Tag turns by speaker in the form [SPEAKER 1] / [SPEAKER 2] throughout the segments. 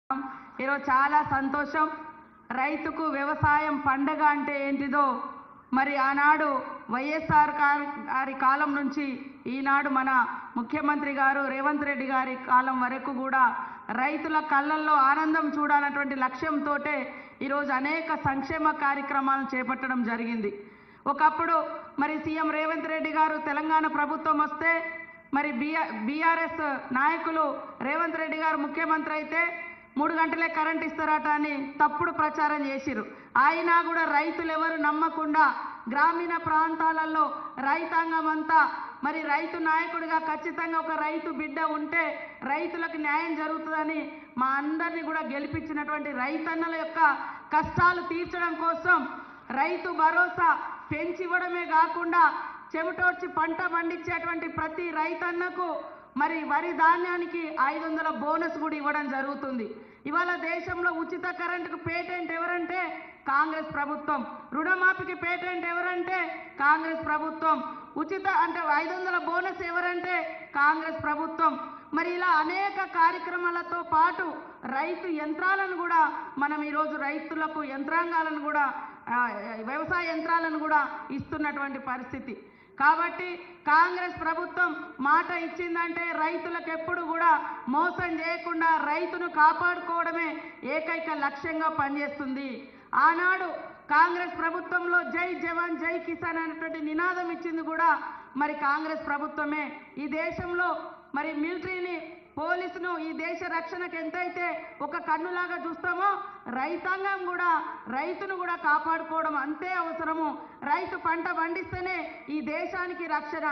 [SPEAKER 1] ఈరోజు చాలా సంతోషం. రైతుకు వ్యవసాయం పండగ అంటే ఏంటిదో మరి ఆనాడు వైఎస్ఆర్ గారి కాలం నుంచి ఈనాడు మన ముఖ్యమంత్రి గారు రేవంత్ రెడ్డి గారి కాలం వరకు కూడా రైతుల కళ్ళల్లో ఆనందం చూడాలన్నటువంటి లక్ష్యంతో ఈరోజు అనేక సంక్షేమ కార్యక్రమాలను చేపట్టడం జరిగింది. ఒకప్పుడు మరి సీఎం రేవంత్ రెడ్డి గారు తెలంగాణ ప్రభుత్వం వస్తే మరి బీఆర్ఎస్ నాయకులు రేవంత్ రెడ్డి గారు ముఖ్యమంత్రి అయితే 3 గంటలే కరెంట్ ఇస్తారట అని తప్పుడు ప్రచారం చేసిరు. అయినా కూడా రైతులు ఎవరు నమ్మకుండా గ్రామీణ ప్రాంతాలలో రైతాంగం అంతా మరి రైతు నాయకుడిగా ఖచ్చితంగా ఒక రైతు బిడ్డ ఉంటే రైతులకు న్యాయం జరుగుతుందని మా అందరినీ కూడా గెలిపించినటువంటి రైతన్నల యొక్క కష్టాలు తీర్చడం కోసం రైతు భరోసా పెంచివ్వడమే కాకుండా చెమటోడ్చి పంట పండించేటువంటి ప్రతి రైతన్నకు మరి వరి ధాన్యానికి 500 బోనస్ కూడా ఇవ్వడం జరుగుతుంది. ఇవాళ దేశంలో ఉచిత కరెంటుకు పేటెంట్ ఎవరంటే కాంగ్రెస్ ప్రభుత్వం. రుణమాఫీకి పేటెంట్ ఎవరంటే కాంగ్రెస్ ప్రభుత్వం. ఉచిత అంటే 500 బోనస్ ఎవరంటే కాంగ్రెస్ ప్రభుత్వం. మరి ఇలా అనేక కార్యక్రమాలతో పాటు రైతు యంత్రాలను కూడా మనం ఈరోజు రైతులకు యంత్రాంగాలను కూడా వ్యవసాయ యంత్రాలను కూడా ఇస్తున్నటువంటి పరిస్థితి. కాబట్టి కాంగ్రెస్ ప్రభుత్వం మాట ఇచ్చిందంటే రైతులకు ఎప్పుడు కూడా మోసం చేయకుండా రైతును కాపాడుకోవడమే ఏకైక లక్ష్యంగా పనిచేస్తుంది. ఆనాడు కాంగ్రెస్ ప్రభుత్వంలో జై జవాన్ జై కిసాన్ అనేటువంటి నినాదం ఇచ్చింది కూడా మరి కాంగ్రెస్ ప్రభుత్వమే. ఈ దేశంలో మరి మిలిటరీని పోలీసును ఈ దేశ రక్షణకు ఎంతైతే ఒక కన్నులాగా చూస్తామో రైతాంగం కూడా రైతును కూడా కాపాడుకోవడం అంతే అవసరము. రైతు పంట పండిస్తేనే ఈ దేశానికి రక్షణ.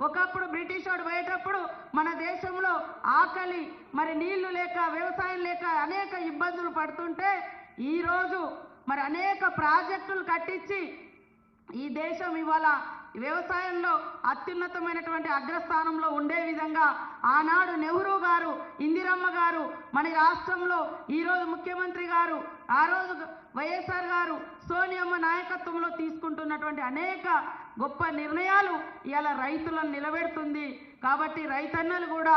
[SPEAKER 1] ఒకప్పుడు బ్రిటిష్ వాడు పోయేటప్పుడు మన దేశంలో ఆకలి మరి నీళ్లు లేక వ్యవసాయం లేక అనేక ఇబ్బందులు పడుతుంటే ఈరోజు మరి అనేక ప్రాజెక్టులు కట్టించి ఈ దేశం ఇవాళ వ్యవసాయంలో అత్యున్నతమైనటువంటి అగ్రస్థానంలో ఉండే విధంగా ఆనాడు నెహ్రూ గారు ఇందిరమ్మ గారు మన రాష్ట్రంలో ఈరోజు ముఖ్యమంత్రి గారు ఆ రోజు వైఎస్ఆర్ గారు సోనియమ్మ నాయకత్వంలో తీసుకుంటున్నటువంటి అనేక గొప్ప నిర్ణయాలు ఇలా రైతులను నిలబెడుతుంది. కాబట్టి రైతన్నలు కూడా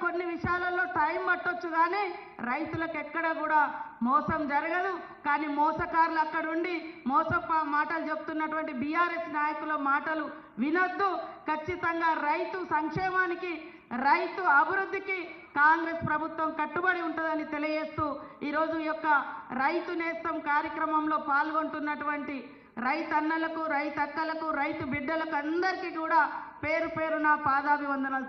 [SPEAKER 1] కొన్ని విషయాలలో టైం పట్టొచ్చు కానీ రైతులకు ఎక్కడ కూడా మోసం జరగదు. కానీ మోసకారులు అక్కడ ఉండి మాటలు చెప్తున్నటువంటి బీఆర్ఎస్ నాయకుల మాటలు వినొద్దు. ఖచ్చితంగా రైతు సంక్షేమానికి రైతు అభివృద్ధికి కాంగ్రెస్ ప్రభుత్వం కట్టుబడి ఉంటుందని తెలియజేస్తూ ఈరోజు యొక్క రైతు నేస్తం కార్యక్రమంలో పాల్గొంటున్నటువంటి రైతన్నలకు రైతక్కలకు రైతు బిడ్డలకు అందరికీ కూడా పేరు పేరున పాదాభివందనాలు.